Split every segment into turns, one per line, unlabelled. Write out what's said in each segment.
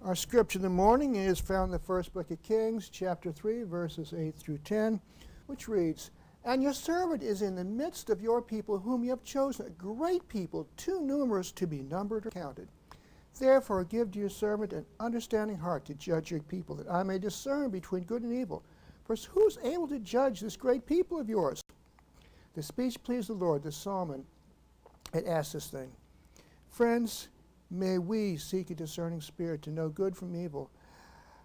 Our scripture in the morning is found in the first book of Kings, chapter 3, verses 8 through 10, which reads, "And your servant is in the midst of your people, whom you have chosen, a great people, too numerous to be numbered or counted. Therefore give to your servant an understanding heart to judge your people, that I may discern between good and evil. For who's able to judge this great people of yours?" The speech pleased the Lord. The psalmist had asked this thing. Friends, may we seek a discerning spirit to know good from evil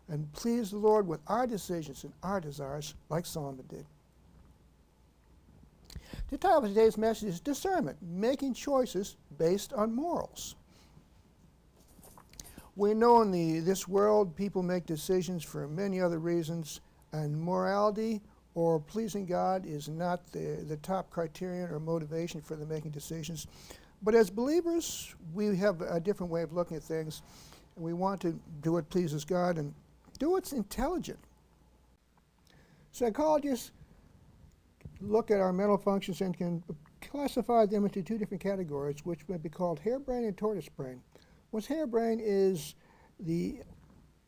and please the Lord with our decisions and our desires like Solomon did. The title of today's message is Discernment, Making Choices Based on Morals. We know in this world people make decisions for many other reasons, and morality or pleasing God is not the top criterion or motivation for them making decisions. But as believers, we have a different way of looking at things, and we want to do what pleases God and do what's intelligent. Psychologists look at our mental functions and can classify them into two different categories, which may be called harebrained and tortoise brain. What's harebrained is the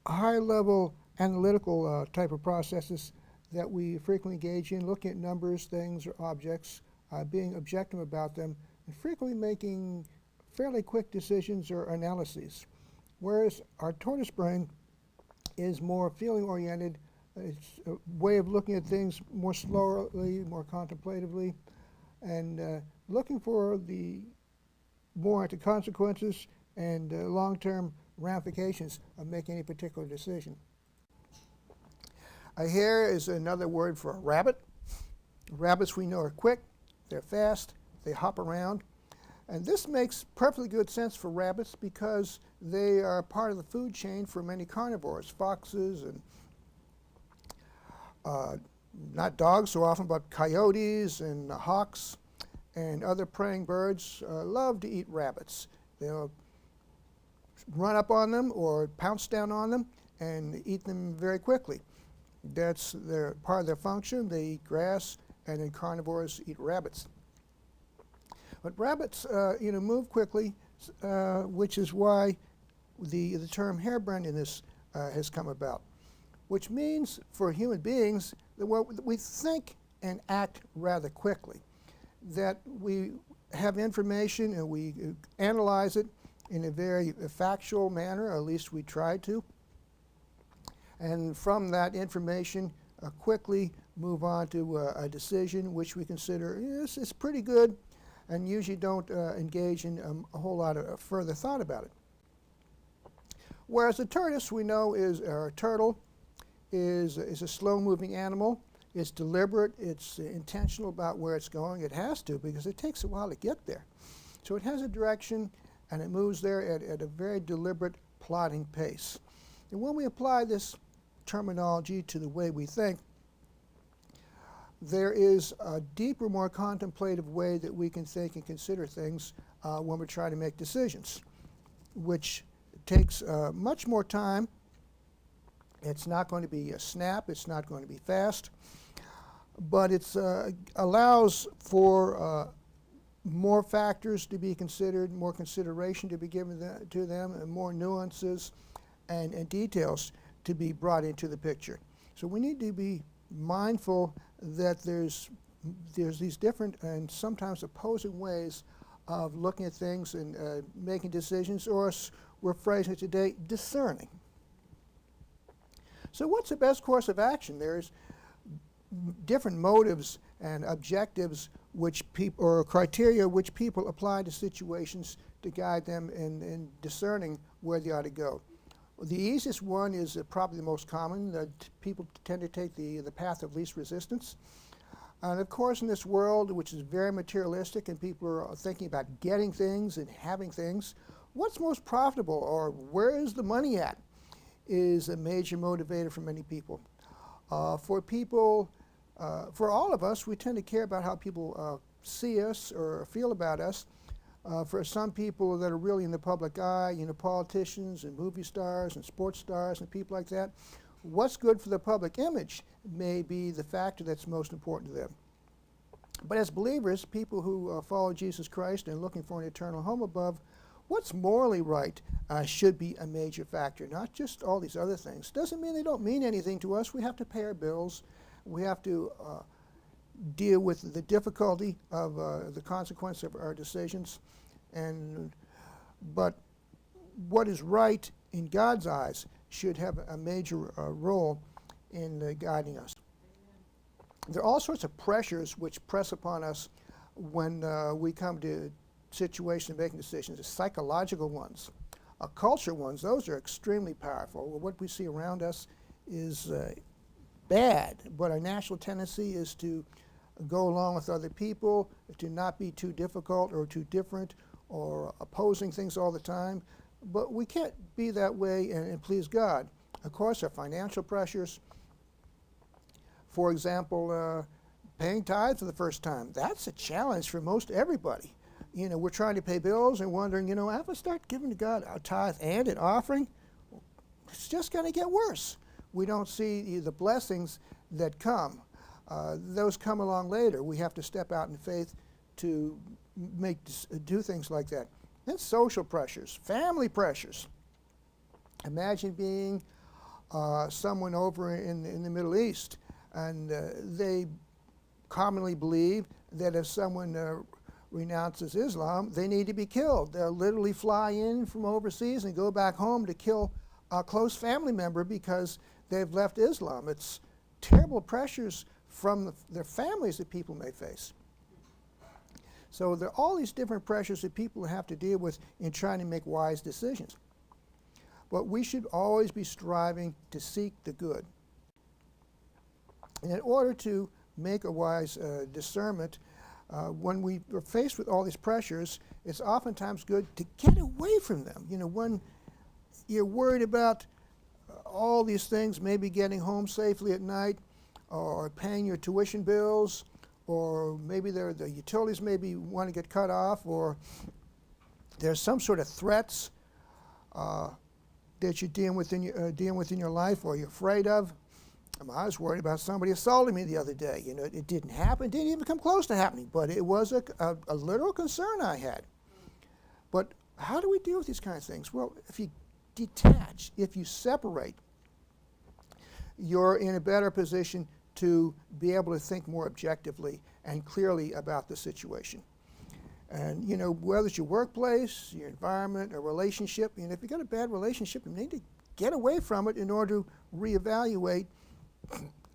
high-level analytical type of processes that we frequently engage in, looking at numbers, things, or objects, being objective about them, and frequently making fairly quick decisions or analyses. Whereas our tortoise brain is more feeling-oriented. It's a way of looking at things more slowly, more contemplatively, and looking for the more into consequences and long-term ramifications of making any particular decision. A hare is another word for a rabbit. Rabbits we know are quick, they're fast, they hop around. And this makes perfectly good sense for rabbits because they are part of the food chain for many carnivores, foxes and not dogs so often, but coyotes and hawks and other preying birds love to eat rabbits. They'll run up on them or pounce down on them and eat them very quickly. That's part of their function. They eat grass, and then carnivores eat rabbits. But rabbits, move quickly, which is why the term harebrained in this has come about, which means for human beings that we think and act rather quickly, that we have information and we analyze it in a very factual manner, or at least we try to, and from that information quickly move on to a decision which we consider is pretty good, and usually don't engage in a whole lot of further thought about it. Whereas a tortoise we know or a turtle is a slow-moving animal. It's deliberate, it's intentional about where it's going. It has to, because it takes a while to get there. So it has a direction, and it moves there at a very deliberate, plodding pace. And when we apply this terminology to the way we think, there is a deeper, more contemplative way that we can think and consider things when we're trying to make decisions, which takes much more time. It's not going to be a snap, it's not going to be fast, but it allows for more factors to be considered, more consideration to be given to them, and more nuances and details to be brought into the picture. So we need to be mindful that there's these different and sometimes opposing ways of looking at things and making decisions, or as we're phrasing it today, discerning. So what's the best course of action? There's different motives and objectives or criteria which people apply to situations to guide them in discerning where they ought to go. The easiest one is probably the most common. People tend to take the path of least resistance. And of course, in this world, which is very materialistic and people are thinking about getting things and having things, what's most profitable or where is the money at is a major motivator for many people. For all of us, we tend to care about how people see us or feel about us. For some people that are really in the public eye, politicians and movie stars and sports stars and people like that, what's good for the public image may be the factor that's most important to them. But as believers, people who follow Jesus Christ and looking for an eternal home above, what's morally right should be a major factor, not just all these other things. Doesn't mean they don't mean anything to us. We have to pay our bills. We have to deal with the difficulty of the consequence of our decisions. But what is right in God's eyes should have a major role in guiding us. There are all sorts of pressures which press upon us when we come to situations making decisions. The psychological ones, culture ones, those are extremely powerful. What we see around us is bad, but our natural tendency is to go along with other people, to not be too difficult or too different or opposing things all the time. But we can't be that way and please God. Of course, our financial pressures, for example, paying tithes for the first time, that's a challenge for most everybody. You know, we're trying to pay bills and wondering, you know, if I start giving to God a tithe and an offering, it's just going to get worse. We don't see the blessings that come. Those come along later. We have to step out in faith to do things like that. Then social pressures, family pressures. Imagine being someone over in the Middle East, and they commonly believe that if someone renounces Islam, they need to be killed. They'll literally fly in from overseas and go back home to kill a close family member because they've left Islam. It's terrible pressures from their families that people may face. So there are all these different pressures that people have to deal with in trying to make wise decisions. But we should always be striving to seek the good. And in order to make a wise discernment, when we are faced with all these pressures, it's oftentimes good to get away from them. You know, when you're worried about all these things, maybe getting home safely at night, or paying your tuition bills, or maybe the utilities maybe want to get cut off, or there's some sort of threats that you're dealing with in your life, or you're afraid of. I was worried about somebody assaulting me the other day. You know, it didn't happen, didn't even come close to happening, but it was a literal concern I had. But how do we deal with these kinds of things? Well, if you detach, if you separate, you're in a better position to be able to think more objectively and clearly about the situation. And, you know, whether it's your workplace, your environment, a relationship, you know, if you've got a bad relationship, you need to get away from it in order to reevaluate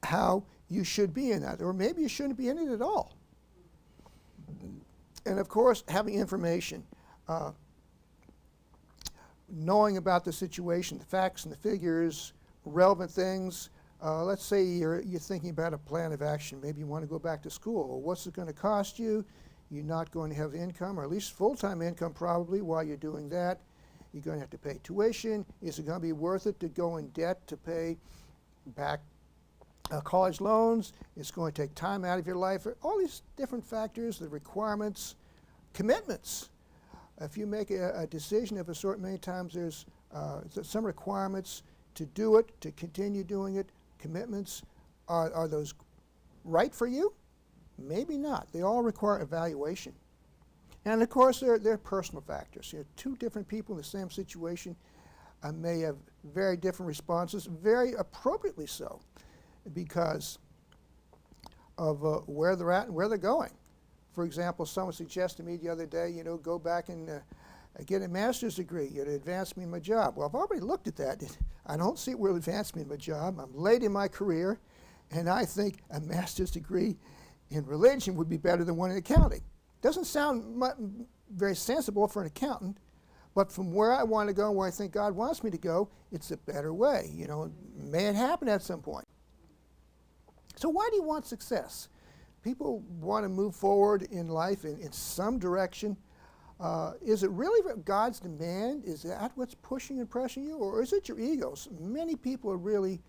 how you should be in that, or maybe you shouldn't be in it at all. And of course, having information, knowing about the situation, the facts and the figures, relevant things. Let's say you're thinking about a plan of action. Maybe you want to go back to school. Well, what's it going to cost you? You're not going to have income, or at least full-time income probably while you're doing that. You're going to have to pay tuition. Is it going to be worth it to go in debt to pay back college loans? It's going to take time out of your life. All these different factors, the requirements, commitments. If you make a decision of a sort, many times there's some requirements to do it, to continue doing it, commitments. Are those right for you? Maybe not. They all require evaluation. And of course, there are personal factors. You know, two different people in the same situation may have very different responses, very appropriately so, because of where they're at and where they're going. For example, someone suggested to me the other day, you know, go back and get a master's degree. It'll advance me in my job. Well, I've already looked at that. I don't see it will advance me in my job. I'm late in my career, and I think a master's degree in religion would be better than one in accounting. Doesn't sound very sensible for an accountant, but from where I want to go, where I think God wants me to go, it's a better way. You know, may it happen at some point. So why do you want success? People want to move forward in life in some direction. Is it really God's demand? Is that what's pushing and pressing you? Or is it your egos? Many people are really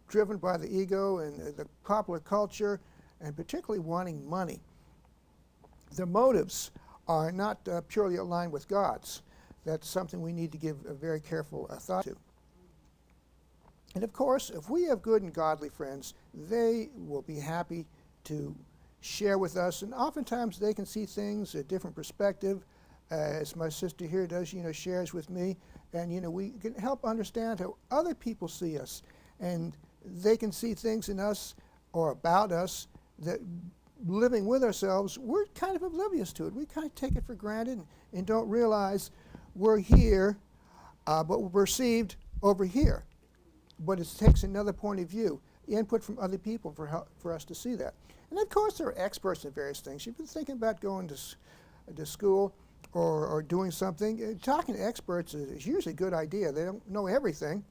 driven by the ego and the popular culture, and particularly wanting money. Their motives are not purely aligned with God's. That's something we need to give a very careful thought to. And of course, if we have good and godly friends, they will be happy to share with us, and oftentimes they can see things a different perspective, as my sister here does, shares with me, and we can help understand how other people see us, and they can see things in us or about us that, living with ourselves, we're kind of oblivious to it. We kind of take it for granted and don't realize we're here, but we're perceived over here. But it takes another point of view, input from other people for us to see that. And of course, there are experts in various things. You've been thinking about going to school or doing something. Talking to experts is usually a good idea. They don't know everything,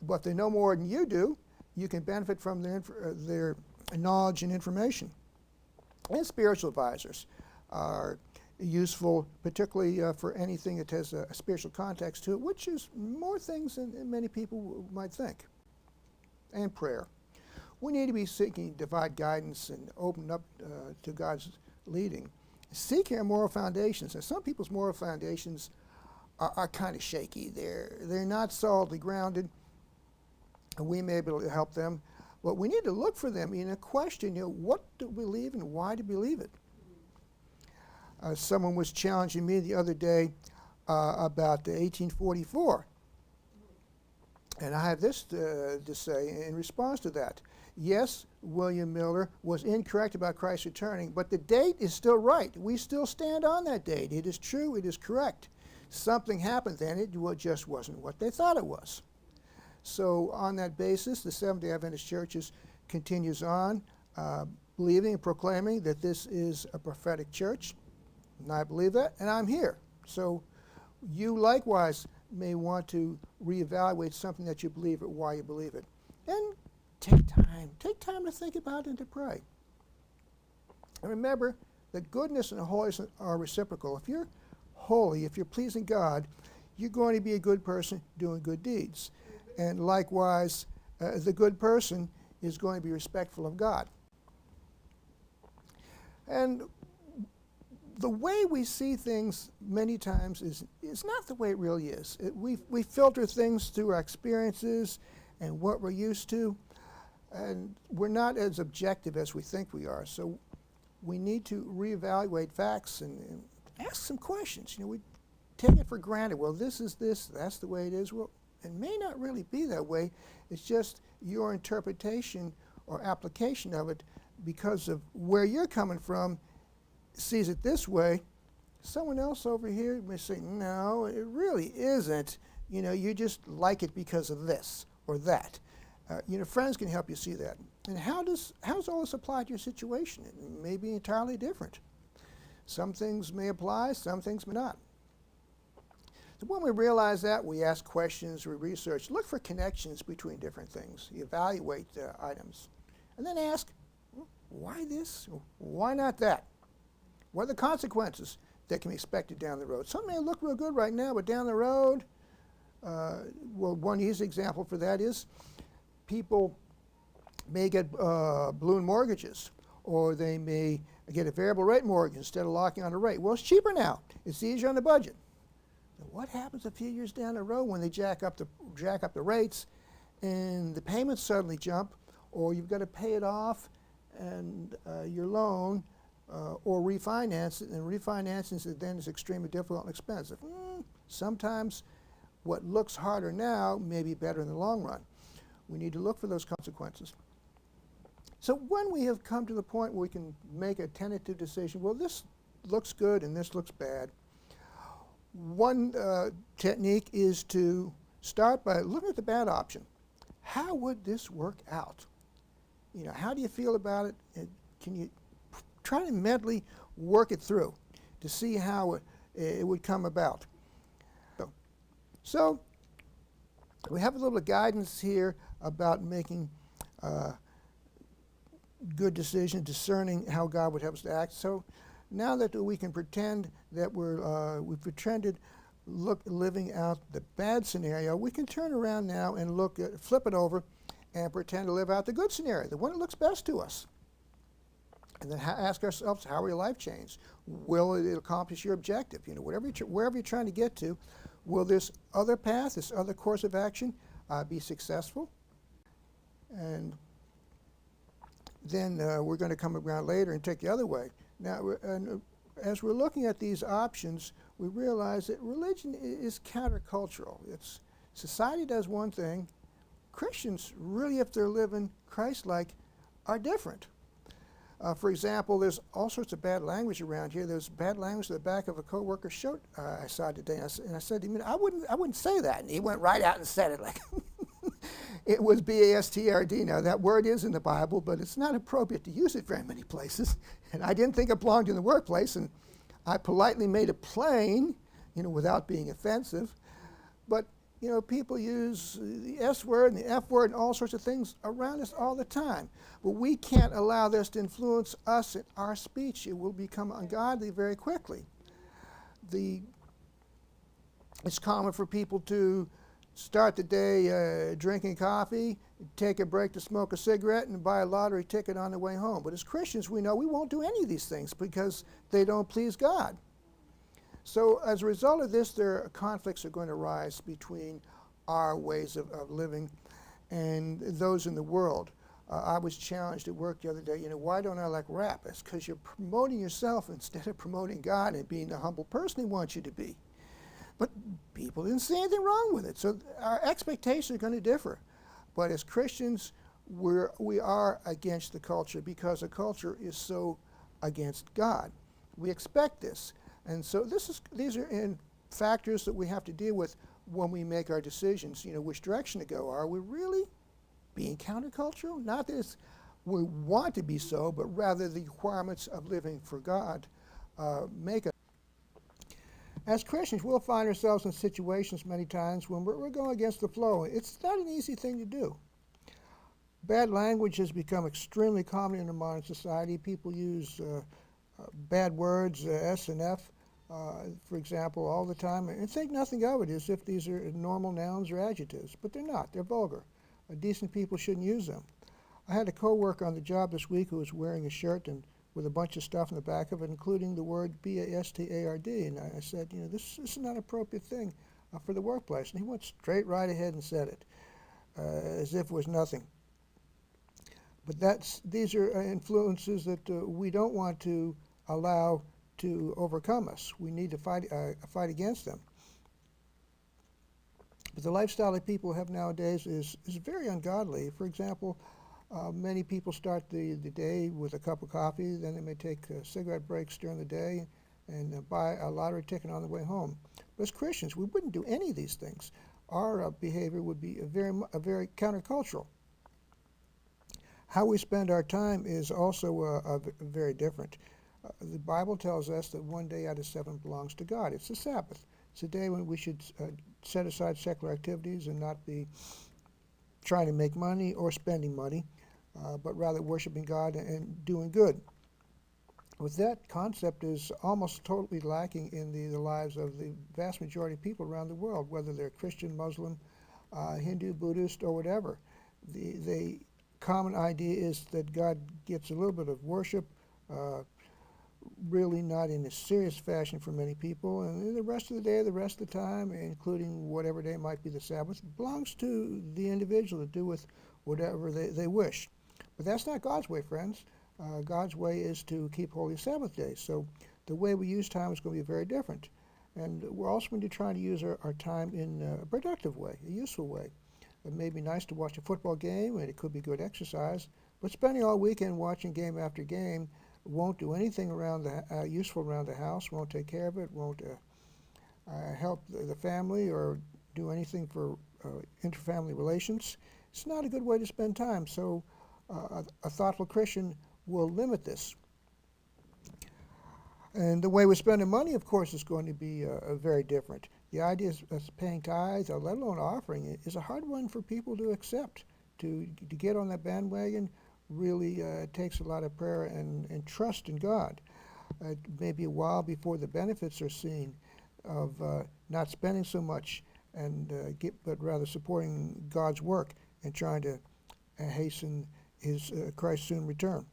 but they know more than you do. You can benefit from their knowledge and information. And spiritual advisors are useful, particularly for anything that has a spiritual context to it, which is more things than many people might think. And prayer. We need to be seeking divine guidance and open up to God's leading. Seeking our moral foundations. And some people's moral foundations are kind of shaky. They're not solidly grounded, and we may be able to help them. But we need to look for them in a question, what do we believe and why do we believe it? Someone was challenging me the other day about 1844. And I have this to say in response to that. Yes, William Miller was incorrect about Christ returning, but the date is still right. We still stand on that date. It is true, it is correct. Something happened then, it just wasn't what they thought it was. So on that basis, the Seventh-day Adventist Church continues on, believing and proclaiming that this is a prophetic church. And I believe that, and I'm here. So you likewise may want to reevaluate something that you believe or why you believe it. And take time to think about it and to pray. And remember that goodness and holiness are reciprocal. If you're holy, if you're pleasing God, you're going to be a good person doing good deeds. And likewise, the good person is going to be respectful of God. And the way we see things many times is not the way it really is. We filter things through our experiences and what we're used to, and we're not as objective as we think we are. So we need to reevaluate facts and ask some questions. We take it for granted. Well, this is this, that's the way it is. Well, it may not really be that way. It's just your interpretation or application of it because of where you're coming from sees it this way. Someone else over here may say, no, it really isn't. You just like it because of this or that. Friends can help you see that. And how's all this apply to your situation? It may be entirely different. Some things may apply, some things may not. So when we realize that, we ask questions, we research, look for connections between different things, evaluate items, and then ask, why this? Why not that? What are the consequences that can be expected down the road? Something may look real good right now, but down the road, one easy example for that is people may get balloon mortgages, or they may get a variable rate mortgage instead of locking on a rate. Well, it's cheaper now. It's easier on the budget. What happens a few years down the road when they jack up the rates and the payments suddenly jump, or you've got to pay it off and your loan or refinance it, and refinancing it then is extremely difficult and expensive. Sometimes what looks harder now may be better in the long run. We need to look for those consequences. So when we have come to the point where we can make a tentative decision, well, this looks good and this looks bad, one technique is to start by looking at the bad option. How would this work out? How do you feel about it? And can you try to mentally work it through to see how it would come about? So we have a little guidance here about making good decisions, discerning how God would help us to act. So now that we can pretend that we've pretended living out the bad scenario, we can turn around now and flip it over and pretend to live out the good scenario, the one that looks best to us. And then ask ourselves, how will your life change? Will it accomplish your objective? Wherever you're trying to get to, will this other path, this other course of action be successful? And then we're going to come around later and take the other way. Now, as we're looking at these options, we realize that religion is countercultural. It's society does one thing. Christians, really, if they're living Christ-like, are different. For example, there's all sorts of bad language around here. There's bad language at the back of a co-worker's shirt I saw today. And I said to him, I wouldn't say that. And he went right out and said it like it was B-A-S-T-R-D. Now, that word is in the Bible, but it's not appropriate to use it very many places. And I didn't think it belonged in the workplace, and I politely made it plain, without being offensive. But people use the S word and the F word and all sorts of things around us all the time. But we can't allow this to influence us in our speech. It will become ungodly very quickly. It's common for people to start the day drinking coffee, take a break to smoke a cigarette, and buy a lottery ticket on the way home. But as Christians, we know we won't do any of these things because they don't please God. So as a result of this, conflicts are going to rise between our ways of living and those in the world. I was challenged at work the other day, why don't I like rap? It's because you're promoting yourself instead of promoting God and being the humble person He wants you to be. But people didn't see anything wrong with it. So our expectations are going to differ. But as Christians, we are against the culture because the culture is so against God. We expect this. And so these are factors that we have to deal with when we make our decisions, which direction to go. Are we really being countercultural? Not that we want to be so, but rather the requirements of living for God make us. As Christians, we'll find ourselves in situations many times when we're going against the flow. It's not an easy thing to do. Bad language has become extremely common in our modern society. People use bad words, S and F, for example, all the time, and think nothing of it as if these are normal nouns or adjectives. But they're not. They're vulgar. Decent people shouldn't use them. I had a co-worker on the job this week who was wearing a shirt with a bunch of stuff in the back of it, including the word B-A-S-T-A-R-D. And I said, this is not an appropriate thing for the workplace. And he went straight right ahead and said it, as if it was nothing. But these are influences that we don't want to allow to overcome us. We need to fight against them. But the lifestyle that people have nowadays is very ungodly. For example, many people start the day with a cup of coffee, then they may take cigarette breaks during the day and buy a lottery ticket on the way home. But as Christians, we wouldn't do any of these things. Our behavior would be very countercultural. How we spend our time is also very different. The Bible tells us that one day out of 7 belongs to God. It's the Sabbath. It's a day when we should set aside secular activities and not be trying to make money or spending money, but rather worshiping God and doing good. With that concept is almost totally lacking in the lives of the vast majority of people around the world, whether they're Christian, Muslim, Hindu, Buddhist, or whatever. The common idea is that God gets a little bit of worship, really not in a serious fashion for many people, and the rest of the day, the rest of the time, including whatever day might be the Sabbath, belongs to the individual to do with whatever they wish. But that's not God's way, friends. God's way is to keep holy Sabbath days. So the way we use time is going to be very different. And we're also going to try to use our time in a productive way, a useful way. It may be nice to watch a football game, and it could be good exercise, but spending all weekend watching game after game won't do anything useful around the house, won't take care of it, won't help the family or do anything for interfamily relations. It's not a good way to spend time, so a thoughtful Christian will limit this. And the way we're spending money, of course, is going to be very different. The idea of paying tithes, or let alone offering, is a hard one for people to accept. To get on that bandwagon really takes a lot of prayer and trust in God. It may be a while before the benefits are seen of not spending so much but rather supporting God's work and trying to hasten His Christ's soon return.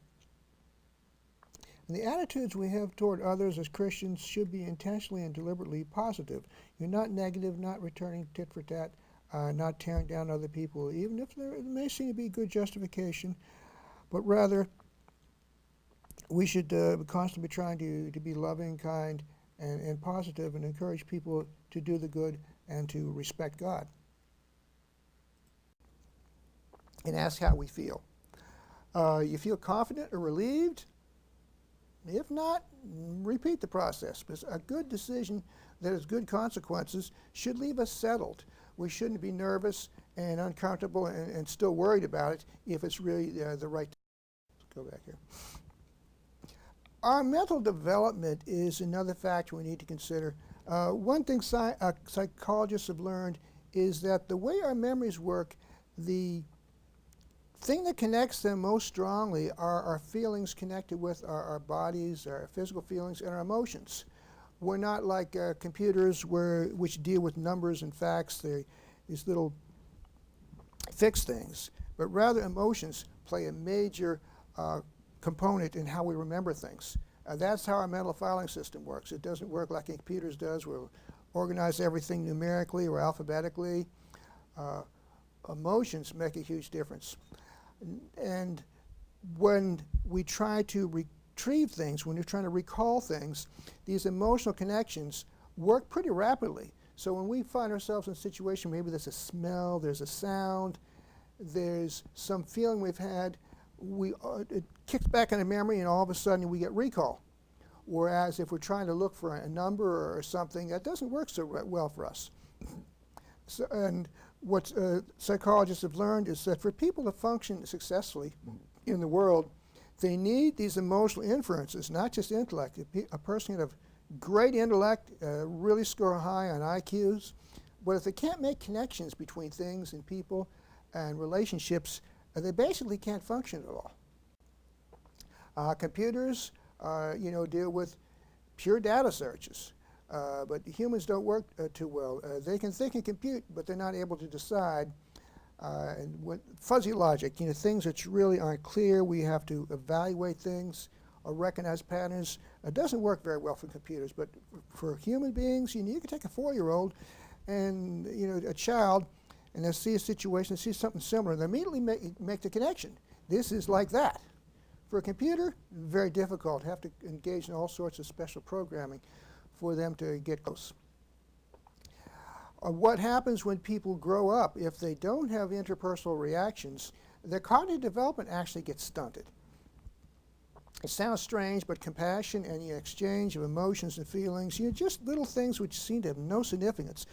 And the attitudes we have toward others as Christians should be intentionally and deliberately positive. You're not negative, not returning tit for tat, not tearing down other people, even if there may seem to be good justification, but rather we should constantly be trying to be loving, kind, and positive and encourage people to do the good and to respect God. And ask how we feel. You feel confident or relieved? If not, repeat the process, because a good decision that has good consequences should leave us settled. We shouldn't be nervous and uncomfortable and still worried about it if it's really the right. Let's go back here. Our mental development is another factor we need to consider. One thing psychologists have learned is that the way our memories work, the thing that connects them most strongly are our feelings connected with our bodies, our physical feelings, and our emotions. We're not like computers which deal with numbers and facts, these little fixed things, but rather emotions play a major component in how we remember things. That's how our mental filing system works. It doesn't work like computers does. We'll organize everything numerically or alphabetically. Emotions make a huge difference. And when we try to retrieve things, when you're trying to recall things, these emotional connections work pretty rapidly. So when we find ourselves in a situation, maybe there's a smell, there's a sound, there's some feeling we've had, it kicks back in the memory and all of a sudden we get recall. Whereas if we're trying to look for a number or something, that doesn't work so well for us. And what psychologists have learned is that for people to function successfully in the world, they need these emotional inferences, not just intellect. A person can have great intellect, really score high on IQs, but if they can't make connections between things and people and relationships, they basically can't function at all. Computers, deal with pure data searches. But humans don't work too well. They can think and compute, but they're not able to decide. And fuzzy logic, things that really aren't clear, we have to evaluate things or recognize patterns. It doesn't work very well for computers, but for human beings, you can take a 4-year-old and a child, and they'll see a situation, see something similar, and they immediately make the connection. This is like that. For a computer, very difficult. Have to engage in all sorts of special programming for them to get close. What happens when people grow up? If they don't have interpersonal reactions, their cognitive development actually gets stunted. It sounds strange, but compassion and the exchange of emotions and feelings, just little things which seem to have no significance.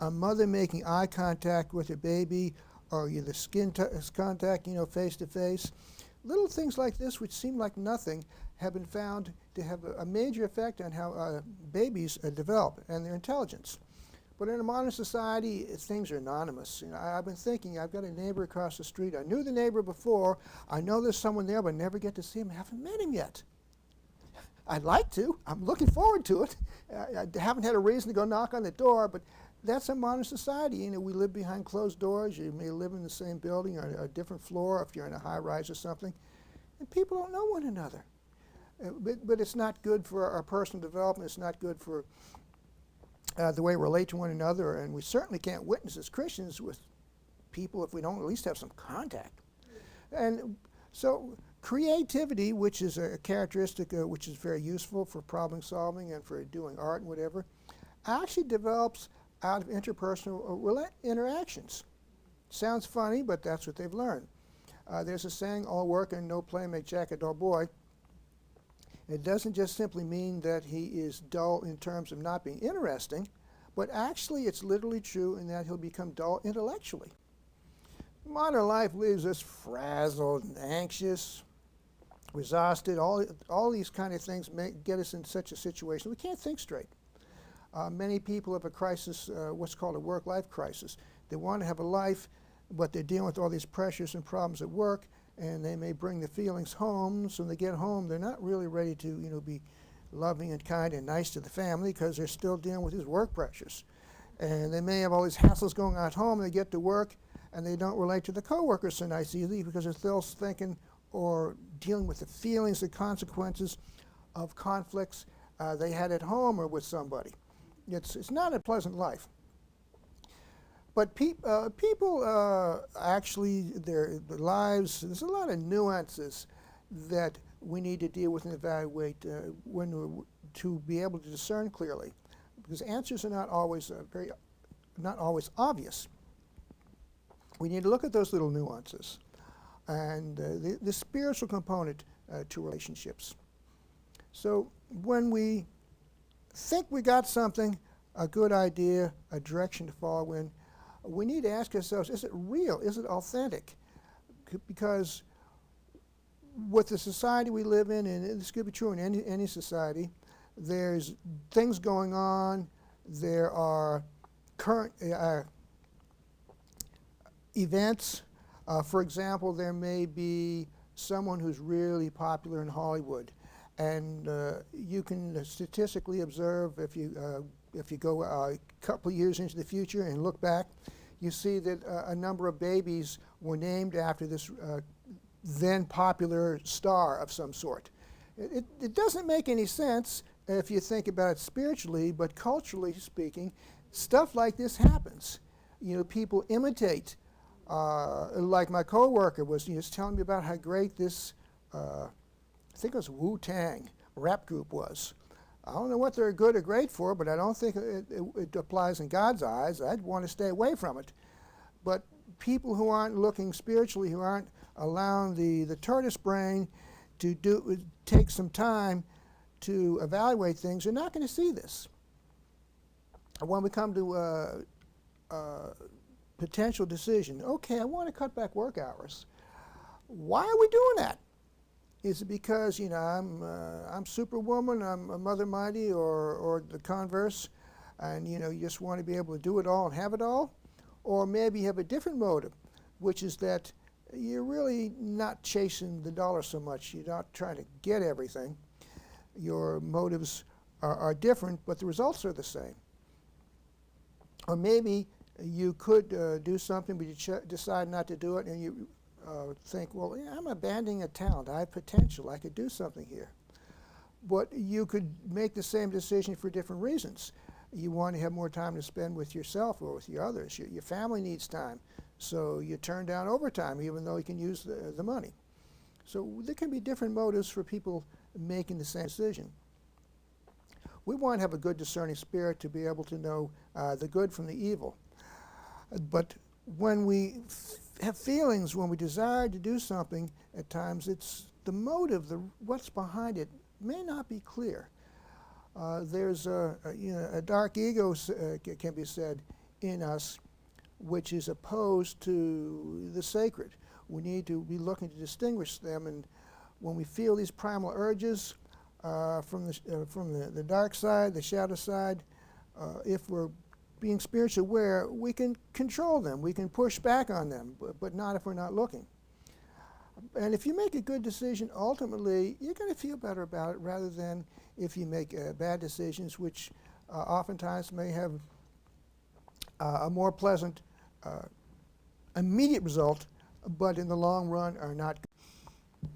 A mother making eye contact with her baby, or the skin contact, face to face. Little things like this, which seem like nothing, have been found to have a major effect on how babies develop and their intelligence. But in a modern society, things are anonymous. I've been thinking, I've got a neighbor across the street. I knew the neighbor before. I know there's someone there, but never get to see him. I haven't met him yet. I'd like to. I'm looking forward to it. I haven't had a reason to go knock on the door, but that's a modern society. We live behind closed doors. You may live in the same building or a different floor if you're in a high rise or something, and people don't know one another. But it's not good for our personal development. It's not good for the way we relate to one another, and we certainly can't witness as Christians with people if we don't at least have some contact. And so creativity, which is a characteristic which is very useful for problem solving and for doing art and whatever, actually develops out of interpersonal interactions. Sounds funny, but that's what they've learned. There's a saying, all work and no play make Jack a dull boy. It doesn't just simply mean that he is dull in terms of not being interesting, but actually it's literally true in that he'll become dull intellectually. Modern life leaves us frazzled and anxious, exhausted. All these kind of things get us in such a situation we can't think straight. Many people have a crisis, what's called a work-life crisis. They want to have a life, but they're dealing with all these pressures and problems at work, and they may bring the feelings home. So when they get home, they're not really ready to be loving and kind and nice to the family because they're still dealing with these work pressures. And they may have all these hassles going on at home, and they get to work, and they don't relate to the coworkers so nice either because they're still thinking or dealing with the feelings, the consequences of conflicts they had at home or with somebody. It's not a pleasant life. But people actually, their lives, there's a lot of nuances that we need to deal with and evaluate when we're to be able to discern clearly, because answers are not always not always obvious. We need to look at those little nuances and the spiritual component to relationships. So when we think we got something, a good idea, a direction to follow in, we need to ask ourselves, is it real? Is it authentic? Because with the society we live in, and this could be true in any society, there's things going on, there are current events. For example, there may be someone who's really popular in Hollywood, and you can statistically observe if you go a couple of years into the future and look back, you see that a number of babies were named after this then popular star of some sort. It doesn't make any sense if you think about it spiritually, but culturally speaking, stuff like this happens. You know, people imitate. Like my coworker was just telling me about how great this, I think it was Wu-Tang rap group was. I don't know what they're good or great for, but I don't think it applies in God's eyes. I'd want to stay away from it. But people who aren't looking spiritually, who aren't allowing the tortoise brain to take some time to evaluate things, are not going to see this. When we come to potential decision, okay, I want to cut back work hours. Why are we doing that? Is it because, you know, I'm Superwoman, I'm a Mother Mighty, or the converse, and, you know, you just want to be able to do it all and have it all? Or maybe you have a different motive, which is that you're really not chasing the dollar so much. You're not trying to get everything. Your motives are different, but the results are the same. Or maybe you could do something, but you decide not to do it, and you think, well, yeah, I'm abandoning a talent. I have potential. I could do something here. But you could make the same decision for different reasons. You want to have more time to spend with yourself or with your others. Your family needs time, so you turn down overtime even though you can use the money. So there can be different motives for people making the same decision. We want to have a good discerning spirit to be able to know the good from the evil. But when we have feelings, when we desire to do something, at times it's the motive, what's behind it may not be clear. There's a dark ego, can be said, in us, which is opposed to the sacred. We need to be looking to distinguish them, and when we feel these primal urges from the dark side, the shadow side, if we're being spiritually aware, we can control them, we can push back on them, but not if we're not looking. And if you make a good decision, ultimately, you're going to feel better about it rather than if you make bad decisions, which oftentimes may have a more pleasant immediate result, but in the long run are not good.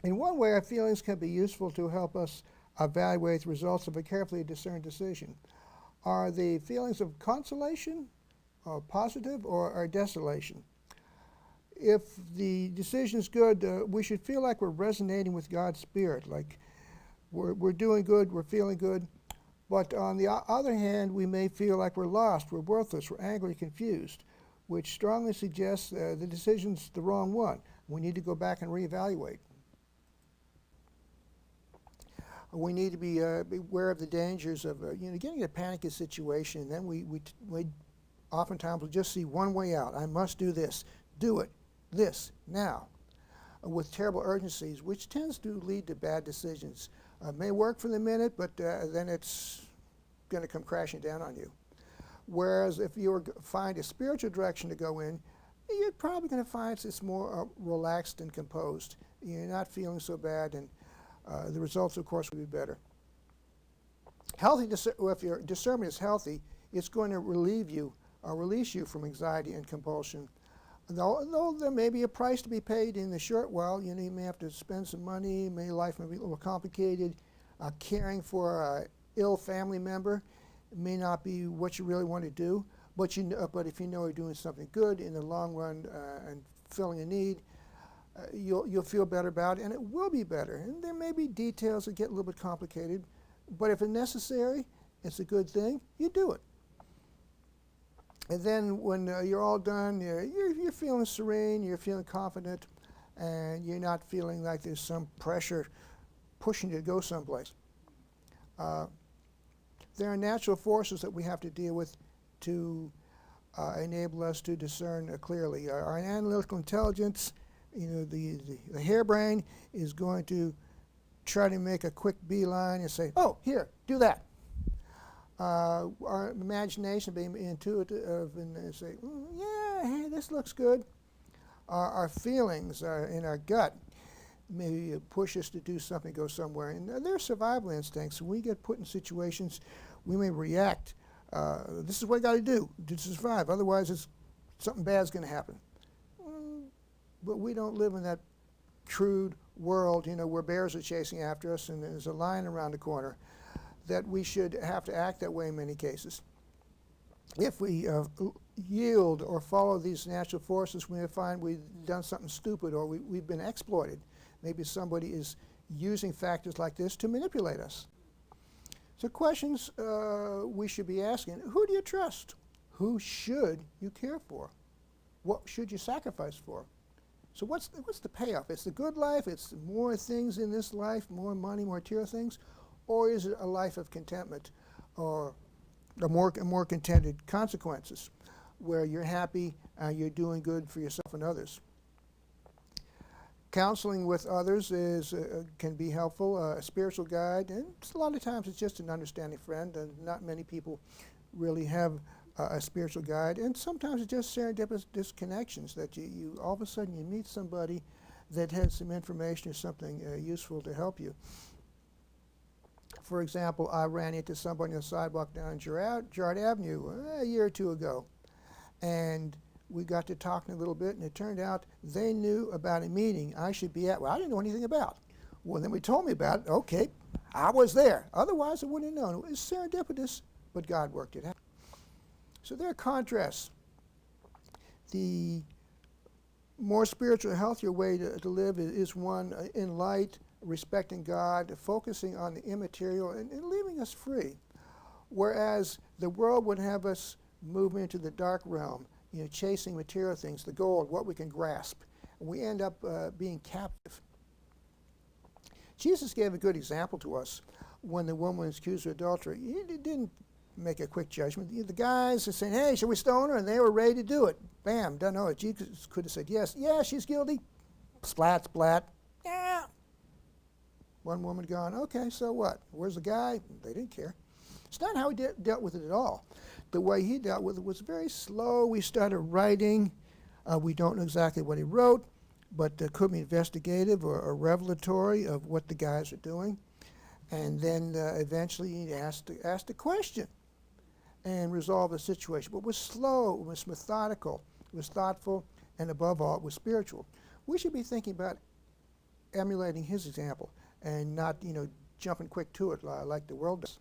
In one way, our feelings can be useful to help us evaluate the results of a carefully discerned decision. Are the feelings of consolation, or positive, or desolation? If the decision is good, we should feel like we're resonating with God's Spirit, like we're doing good, we're feeling good. But on the other hand, we may feel like we're lost, we're worthless, we're angry, confused, which strongly suggests the decision's the wrong one. We need to go back and reevaluate. We need to be aware of the dangers of getting in a panicky situation, and then we oftentimes will just see one way out. I must do this. Do it. This. Now. With terrible urgencies, which tends to lead to bad decisions. May work for the minute, but then it's going to come crashing down on you. Whereas if you find a spiritual direction to go in, you're probably going to find it's more relaxed and composed. You're not feeling so bad, and the results, of course, will be better. If your discernment is healthy, it's going to relieve you or release you from anxiety and compulsion. Though there may be a price to be paid in the short while, you may have to spend some money, life may be a little complicated. Caring for an ill family member may not be what you really want to do, but if you know you're doing something good in the long run and filling a need, you'll feel better about it, and it will be better. And there may be details that get a little bit complicated, But if it's necessary, it's a good thing, you do it. And then when you're all done, you're feeling serene, you're feeling confident, and you're not feeling like there's some pressure pushing you to go someplace. There are natural forces that we have to deal with to enable us to discern clearly. Our analytical intelligence, the harebrain is going to try to make a quick beeline and say, oh, here, do that. Our imagination, being intuitive, and say, yeah, hey, this looks good. Our feelings in our gut maybe push us to do something, go somewhere. And they're survival instincts. When we get put in situations, we may react. This is what I got to do to survive. Otherwise, something bad's going to happen. But we don't live in that crude world, where bears are chasing after us and there's a lion around the corner, that we should have to act that way in many cases. If we yield or follow these natural forces, we may find we've done something stupid or we've been exploited. Maybe somebody is using factors like this to manipulate us. So questions we should be asking: who do you trust? Who should you care for? What should you sacrifice for? So what's the payoff? It's the good life, it's more things in this life, more money, more material things, or is it a life of contentment or more contented consequences where you're happy and you're doing good for yourself and others? Counseling with others can be helpful, a spiritual guide, and a lot of times it's just an understanding friend, and not many people really have a spiritual guide, and sometimes it's just serendipitous connections that you all of a sudden you meet somebody that has some information or something useful to help you. For example, I ran into somebody on the sidewalk down Girard Avenue a year or two ago, and we got to talking a little bit, and it turned out they knew about a meeting I should be at. Well, I didn't know anything about. Well, then we told me about it. Okay, I was there. Otherwise, I wouldn't have known. It was serendipitous, but God worked it out. So there are contrasts. The more spiritual, healthier way to live is one in light, respecting God, focusing on the immaterial, and leaving us free. Whereas the world would have us move into the dark realm, chasing material things, the gold, what we can grasp. And we end up being captive. Jesus gave a good example to us when the woman was accused of adultery. He didn't make a quick judgment. The guys are saying, hey, shall we stone her? And they were ready to do it. Bam, don't know it. Jesus could have said, yes, yeah, she's guilty. Splat, splat. Yeah. One woman gone, okay, so what? Where's the guy? They didn't care. It's not how he dealt with it at all. The way he dealt with it was very slow. We started writing. We don't know exactly what he wrote, but it could be investigative or revelatory of what the guys are doing. And then eventually he asked a question and resolve the situation. But it was slow, it was methodical, it was thoughtful, and above all, it was spiritual. We should be thinking about emulating his example and not, jumping quick to it like the world does.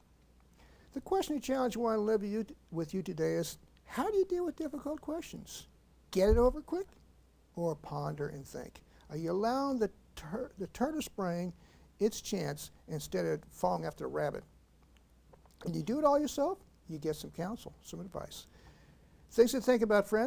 The question and challenge I want to leave with you today is, how do you deal with difficult questions? Get it over quick or ponder and think? Are you allowing the turtle spraying its chance instead of falling after a rabbit? And you do it all yourself, you get some counsel, some advice. Things to think about, friends.